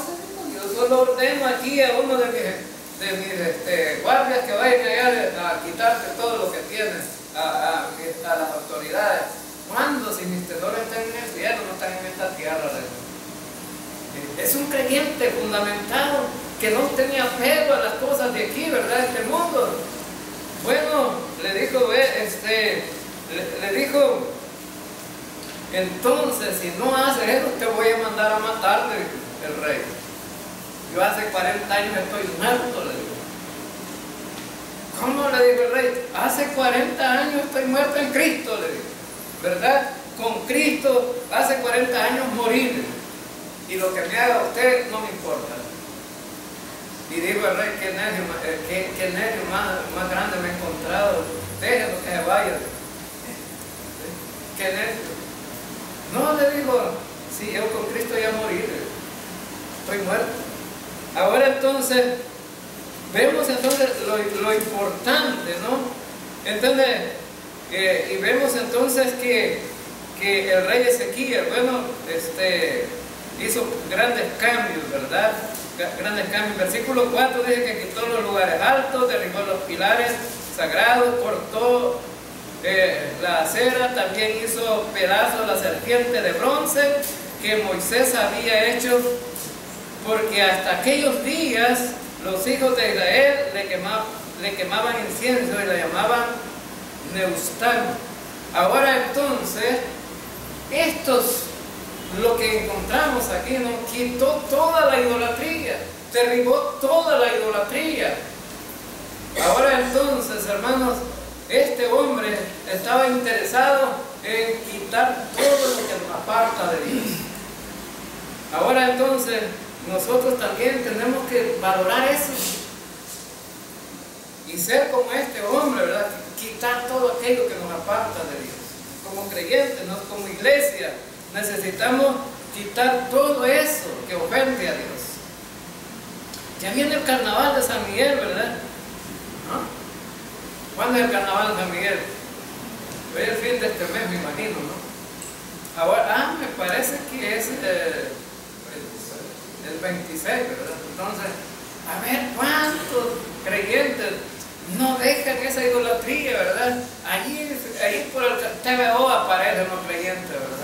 Yo solo ordeno aquí a uno de mis guardias que vayan allá a quitarte todo lo que tienes, a las autoridades. ¿Cuándo? Si mis tesoros están en el cielo, no están en esta tierra. Es un creyente fundamentado que no tenía apego a las cosas de aquí, ¿verdad? Este mundo. Bueno, le dijo, le dijo, entonces si no haces eso te voy a mandar a matarte, el rey. yo hace 40 años estoy muerto, le dijo. ¿Cómo? Le dijo el rey, hace 40 años estoy muerto en Cristo, le dijo, ¿verdad? Con Cristo hace 40 años morir, y lo que me haga usted no me importa. Y dijo el rey, qué nervio más grande me he encontrado, déjelo que se vaya. ¿Qué nervio? No, le digo, si yo con Cristo ya morí, estoy muerto. Ahora entonces, vemos entonces lo importante, ¿no? Entonces, y vemos entonces que el rey Ezequías, bueno, hizo grandes cambios, ¿verdad? Grandes cambios. Versículo 4 dice que quitó los lugares altos, derribó los pilares sagrados, cortó la acera, también hizo pedazos la serpiente de bronce que Moisés había hecho, porque hasta aquellos días los hijos de Israel le quemaban incienso y le llamaban Neustán. Ahora entonces, lo que encontramos aquí, ¿no? Quitó toda la idolatría, derribó toda la idolatría. Ahora entonces, hermanos, este hombre estaba interesado en quitar todo lo que nos aparta de Dios. Ahora entonces, nosotros también tenemos que valorar eso y ser como este hombre, ¿verdad? Quitar todo aquello que nos aparta de Dios. Como creyentes, ¿no? Como iglesia, necesitamos quitar todo eso que ofende a Dios. Ya viene el carnaval de San Miguel, ¿verdad? ¿No? ¿Cuándo es el carnaval de San Miguel? Hoy es el fin de este mes, me imagino, ¿no? Ahora, me parece que es el 26, ¿verdad? Entonces, a ver cuántos creyentes no dejan esa idolatría, ¿verdad? Ahí por el TVO aparecen los creyentes, ¿verdad?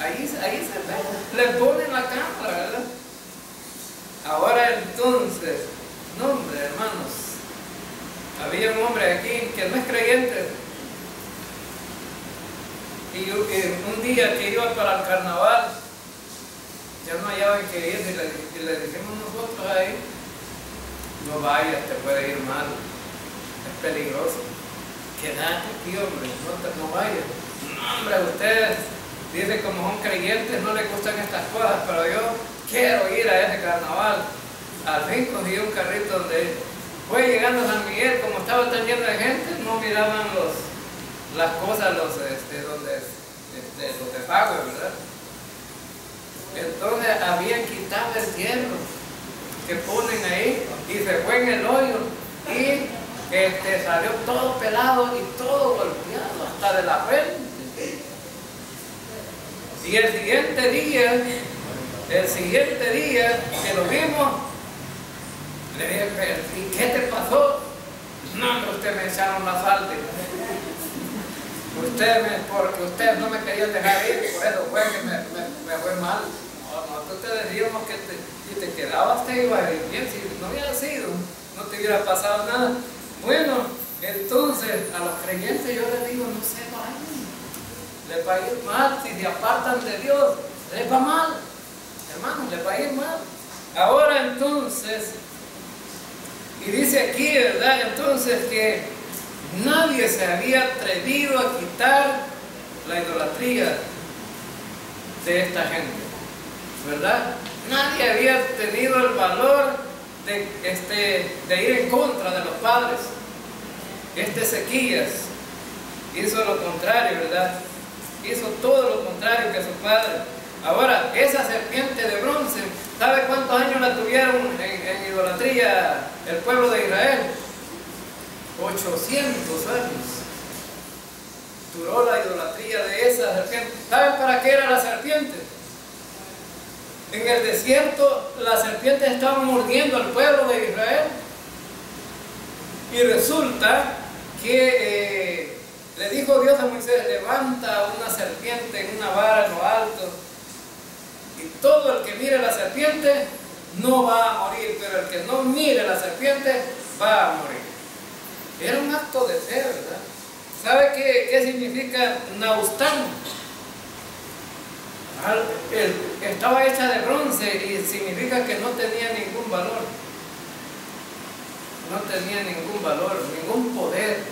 Ahí se ve, le ponen la cámara, ¿verdad? Ahora entonces, no, hombre, hermanos, había un hombre aquí que no es creyente, y un día que iba para el carnaval, ya no hallaban que ir, y le dijimos nosotros ahí, no vayas, te puede ir mal, es peligroso, quédate aquí, hombre, no vayas. No, hombre, ustedes dicen como son creyentes, no les gustan estas cosas, pero yo quiero ir a ese carnaval. Al fin cogí un carrito donde fue llegando a San Miguel, como estaba tan lleno de gente, no miraban las cosas, los de pago, ¿verdad? Entonces habían quitado el hierro que ponen ahí y se fue en el hoyo y salió todo pelado y todo golpeado hasta de la frente. Y el siguiente día que lo vimos, le dije, ¿y qué te pasó? No, usted me echaron la falda. Porque ustedes no me querían dejar ir, por eso fue que me fue mal. Nosotros te decíamos que si te quedabas te iba a ir bien, si no hubiera sido, no te hubiera pasado nada. Bueno, entonces a los creyentes yo les digo, no se vayan, les va a ir mal, si se apartan de Dios, les va mal, hermanos, les va a ir mal. Ahora entonces, y dice aquí, ¿verdad? Entonces que nadie se había atrevido a quitar la idolatría de esta gente, ¿verdad? Nadie había tenido el valor de ir en contra de los padres. Ezequías hizo lo contrario, ¿verdad? Hizo todo lo contrario que su padre. Ahora, esa serpiente de bronce, ¿sabe cuántos años la tuvieron en idolatría el pueblo de Israel? 800 años duró la idolatría de esa serpiente. ¿Saben para qué era la serpiente? En el desierto las serpientes estaban mordiendo al pueblo de Israel y resulta que le dijo Dios a Moisés, levanta una serpiente en una vara en lo alto y todo el que mire la serpiente no va a morir, pero el que no mire la serpiente va a morir. Era un acto de fe, ¿verdad? ¿Sabe qué significa Neustán? estaba hecha de bronce y significa que no tenía ningún valor. No tenía ningún valor, ningún poder.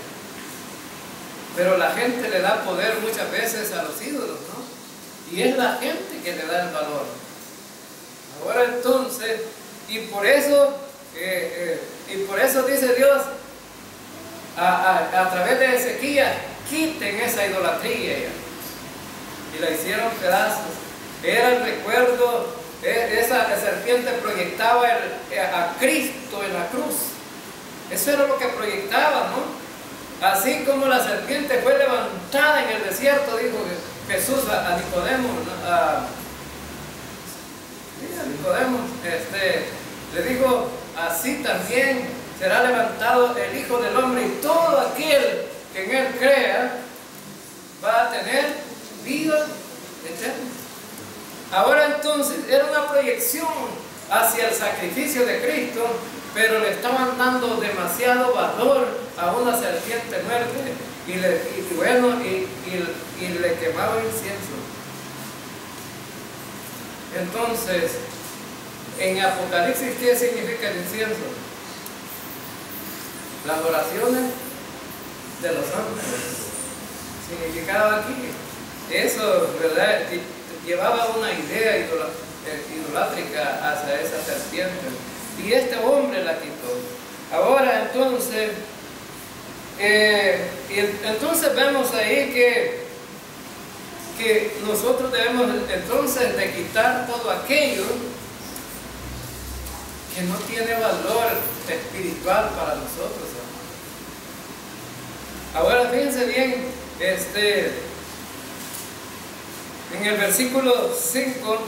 Pero la gente le da poder muchas veces a los ídolos, ¿no? Y es la gente que le da el valor. Ahora entonces, y por eso dice Dios, a través de Ezequías, quiten esa idolatría ya. Y la hicieron pedazos. Era el recuerdo, esa serpiente proyectaba a Cristo en la cruz. Eso era lo que proyectaba, ¿no? Así como la serpiente fue levantada en el desierto, dijo Jesús a Nicodemo, le dijo, así también será levantado el Hijo del Hombre, y todo aquel que en él crea va a tener vida eterna. Ahora entonces era una proyección hacia el sacrificio de Cristo, pero le estaban dando demasiado valor a una serpiente muerte y le quemaban incienso. Entonces, en Apocalipsis, ¿qué significa el incienso? Las oraciones de los ángeles. Significaba aquí. Eso, ¿verdad? Llevaba una idea idolátrica hacia esa serpiente. Y este hombre la quitó. Ahora entonces, entonces vemos ahí que nosotros debemos entonces de quitar todo aquello que no tiene valor espiritual para nosotros, hermano. Ahora fíjense bien, en el versículo 5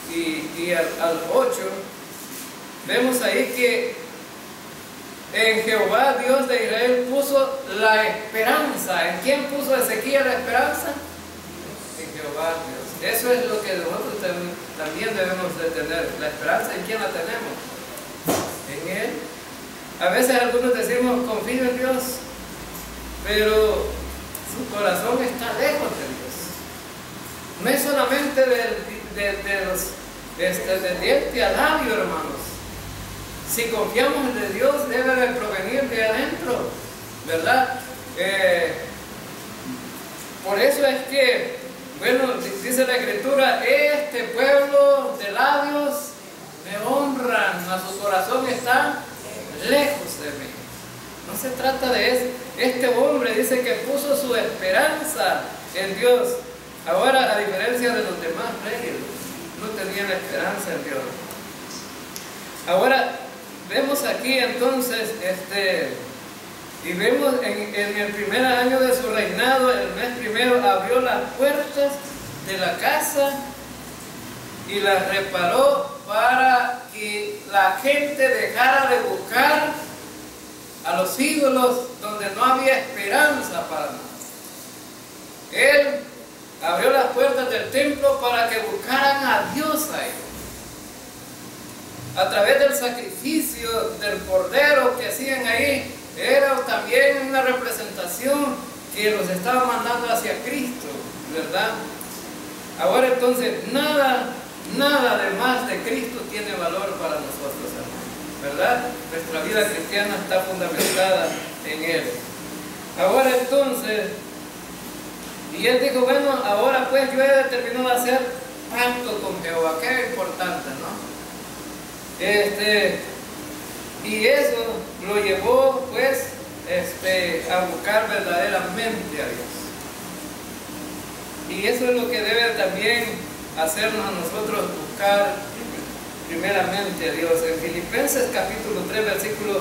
y al 8 vemos ahí que en Jehová Dios de Israel puso la esperanza. ¿En quién puso Ezequías la esperanza? En Jehová Dios. Eso es lo que nosotros también debemos de tener. La esperanza, ¿en quién la tenemos? En Él. A veces algunos decimos confío en Dios, pero su corazón está lejos de Dios. No es solamente del diente al labio, hermanos. Si confiamos en Dios, debe de provenir de adentro, ¿verdad? Por eso es que, bueno, dice la Escritura, este pueblo de labios me honran, mas su corazón está lejos de mí. No se trata de eso. Este hombre dice que puso su esperanza en Dios. Ahora, a diferencia de los demás reyes, no tenían esperanza en Dios. Ahora, vemos aquí entonces, y vemos en el primer año de su reinado, el mes primero, abrió las puertas de la casa y las reparó para que la gente dejara de buscar a los ídolos donde no había esperanza para nada. Él abrió las puertas del templo para que buscaran a Dios ahí. A través del sacrificio del cordero que hacían ahí, era también una representación que los estaba mandando hacia Cristo, ¿verdad? Ahora entonces, nada además de Cristo tiene valor para nosotros, hermanos, ¿verdad? Nuestra vida cristiana está fundamentada en Él. Ahora entonces, y él dijo, bueno, ahora pues yo he determinado hacer pacto con Jehová. Qué importante, ¿no? Y eso lo llevó pues a buscar verdaderamente a Dios. Y eso es lo que debe también hacernos a nosotros, buscar primeramente a Dios. En Filipenses capítulo 3 versículo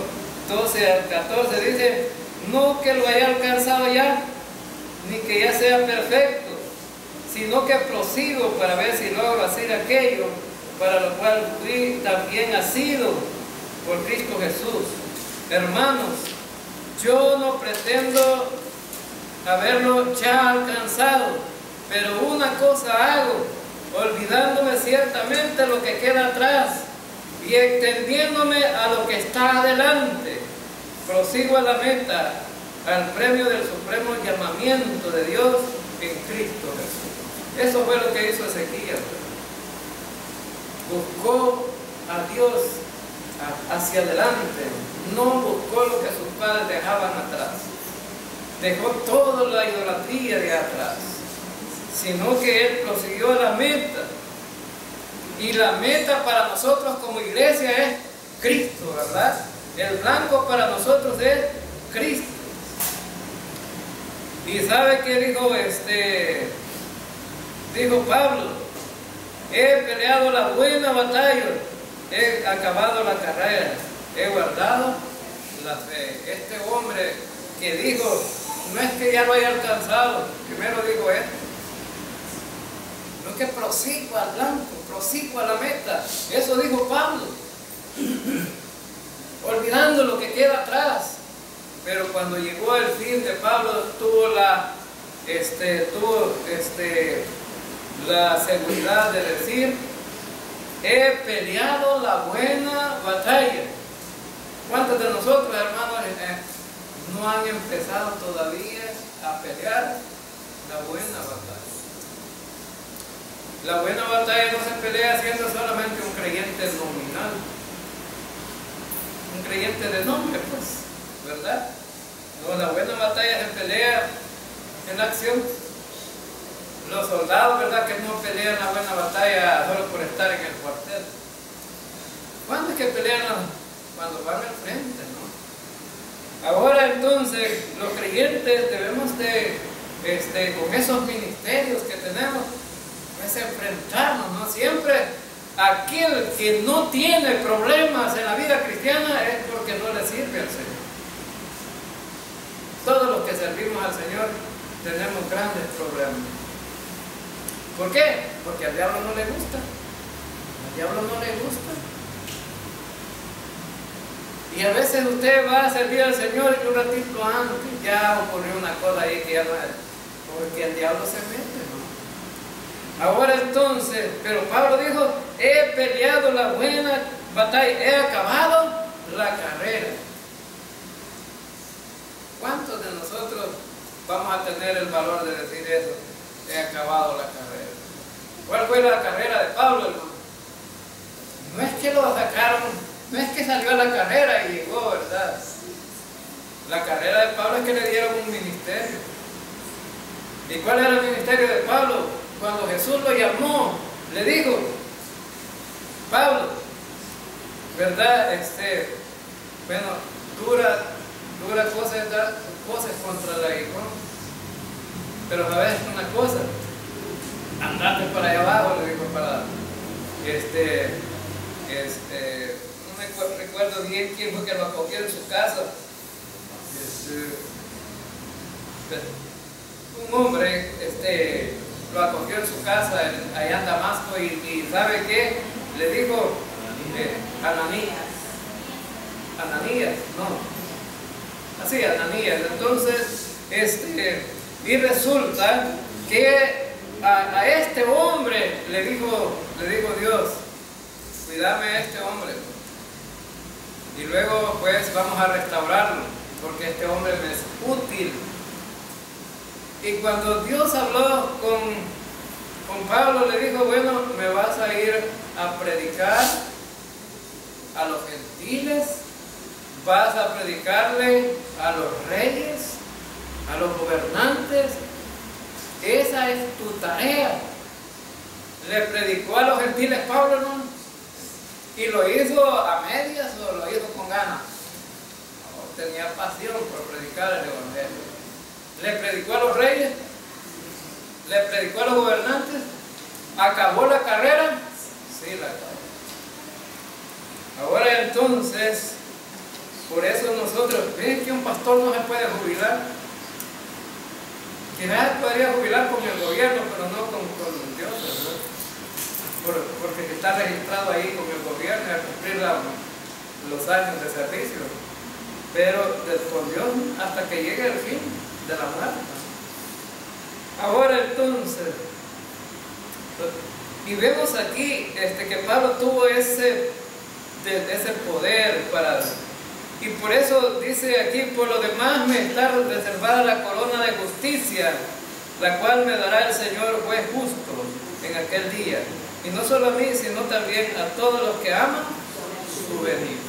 12 al 14 dice, no que lo haya alcanzado ya, ni que ya sea perfecto, sino que prosigo para ver si logro hacer aquello para lo cual fui también asido por Cristo Jesús. Hermanos, yo no pretendo haberlo ya alcanzado, pero una cosa hago, olvidándome ciertamente lo que queda atrás y extendiéndome a lo que está adelante, prosigo a la meta, al premio del supremo llamamiento de Dios en Cristo Jesús. Eso fue lo que hizo Ezequías. Buscó a Dios hacia adelante, no buscó lo que sus padres dejaban atrás, dejó toda la idolatría de atrás, sino que él prosiguió a la meta. Y la meta para nosotros como iglesia es Cristo, ¿verdad? El blanco para nosotros es Cristo. Y ¿sabe qué dijo dijo Pablo? He peleado la buena batalla, he acabado la carrera, he guardado la fe. Este hombre que dijo, no es que ya lo haya alcanzado, primero digo esto, no es que prosigo al blanco, prosigo a la meta. Eso dijo Pablo, olvidando lo que queda atrás. Pero cuando llegó el fin de Pablo, tuvo la seguridad de decir, he peleado la buena batalla. ¿Cuántos de nosotros, hermanos, no han empezado todavía a pelear la buena batalla? La buena batalla no se pelea siendo solamente un creyente nominal, un creyente de nombre, pues, ¿verdad? No, la buena batalla se pelea en la acción. Los soldados, ¿verdad?, que no pelean la buena batalla solo por estar en el cuartel. ¿Cuándo es que pelean? Cuando van al frente, ¿no? Ahora entonces, los creyentes debemos de, con esos ministerios que tenemos, pues enfrentarnos, ¿no? Siempre aquel que no tiene problemas en la vida cristiana es porque no le sirve al Señor. Todos los que servimos al Señor tenemos grandes problemas. ¿Por qué? Porque al diablo no le gusta. Al diablo no le gusta. Y a veces usted va a servir al Señor y un ratito antes ya ocurrió una cosa ahí que ya no es, porque el diablo se mete, ¿no? Ahora entonces, pero Pablo dijo, he peleado la buena batalla, he acabado la carrera. ¿Cuántos de nosotros vamos a tener el valor de decir eso? He acabado la carrera. ¿Cuál fue la carrera de Pablo, hermano? No es que lo sacaron, no es que salió a la carrera y llegó, ¿verdad? La carrera de Pablo es que le dieron un ministerio. ¿Y cuál era el ministerio de Pablo? Cuando Jesús lo llamó, le dijo, Pablo, ¿verdad? Bueno, dura cosas contra la aguijón, pero sabes una cosa, andate para allá abajo, le dijo, para no me recuerdo bien quién fue que lo acogió en su casa. Un hombre lo acogió en su casa allá en Damasco y ¿sabe qué? Le dijo Ananías, no, así, Ananías. Entonces, y resulta que a este hombre le dijo Dios, cuídame a este hombre, y luego pues vamos a restaurarlo, porque este hombre me es útil. Y cuando Dios habló con Pablo, le dijo, bueno, me vas a ir a predicar a los gentiles, vas a predicarle a los reyes, a los gobernantes. Esa es tu tarea. Le predicó a los gentiles Pablo, ¿no? Y lo hizo a medias o lo hizo con ganas. No, tenía pasión por predicar el evangelio. Le predicó a los reyes, le predicó a los gobernantes. ¿Acabó la carrera? Sí, la acabó. Ahora entonces, por eso nosotros, ¿ven que un pastor no se puede jubilar? Quizás podría jubilar con el gobierno, pero no con Dios, ¿verdad? Porque está registrado ahí con el gobierno al cumplir los años de servicio. Pero con Dios hasta que llegue el fin de la muerte. Ahora entonces, y vemos aquí que Pablo tuvo ese poder para... Y por eso dice aquí, por lo demás me está reservada la corona de justicia, la cual me dará el Señor juez justo en aquel día. Y no solo a mí, sino también a todos los que aman su venida.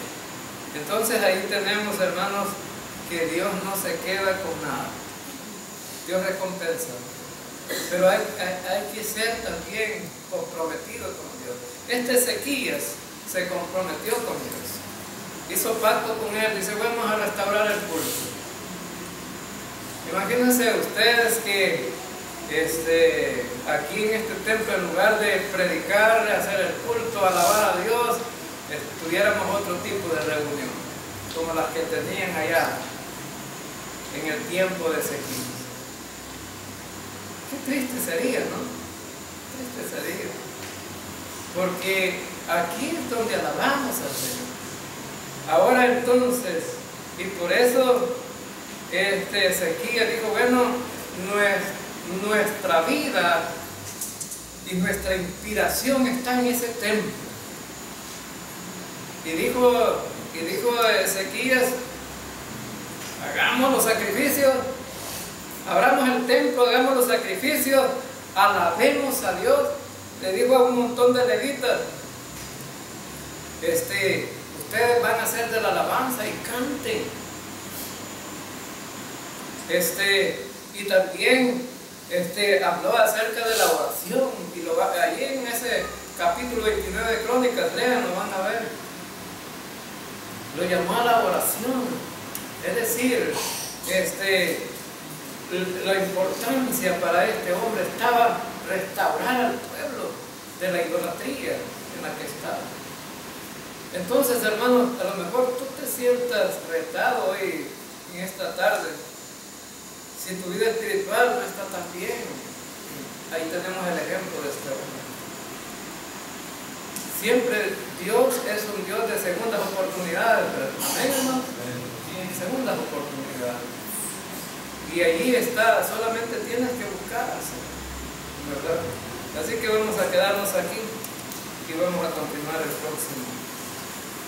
Entonces ahí tenemos, hermanos, que Dios no se queda con nada. Dios recompensa. Pero hay que ser también comprometido con Dios. Este Ezequías se comprometió con Dios. Hizo pacto con él. Dice, vamos a restaurar el culto. Imagínense ustedes que aquí en este templo, en lugar de predicar, hacer el culto, alabar a Dios, tuviéramos otro tipo de reunión, como las que tenían allá en el tiempo de Ezequías. Qué triste sería, ¿no? Triste sería. Porque aquí es donde alabamos al Señor. Ahora entonces, y por eso Ezequías dijo, bueno, nuestra vida y nuestra inspiración está en ese templo. Y dijo Ezequías, hagamos los sacrificios, abramos el templo, hagamos los sacrificios, alabemos a Dios. Le dijo a un montón de levitas, ustedes van a hacer de la alabanza y canten. Y también habló acerca de la oración, y allí en ese capítulo 29 de Crónicas, lean, lo van a ver. Lo llamó a la oración, es decir, la importancia para este hombre estaba restaurar al pueblo de la idolatría en la que estaba. Entonces, hermanos, a lo mejor tú te sientas retado hoy en esta tarde. Si tu vida espiritual no está tan bien, ahí tenemos el ejemplo de este hombre. Siempre Dios es un Dios de segundas oportunidades, amén, hermano. Segundas oportunidades. Y allí está, solamente tienes que buscarse, ¿verdad? Así que vamos a quedarnos aquí y vamos a continuar el próximo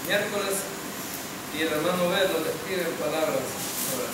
miércoles. Y el hermano B nos despide en palabras. Ahora.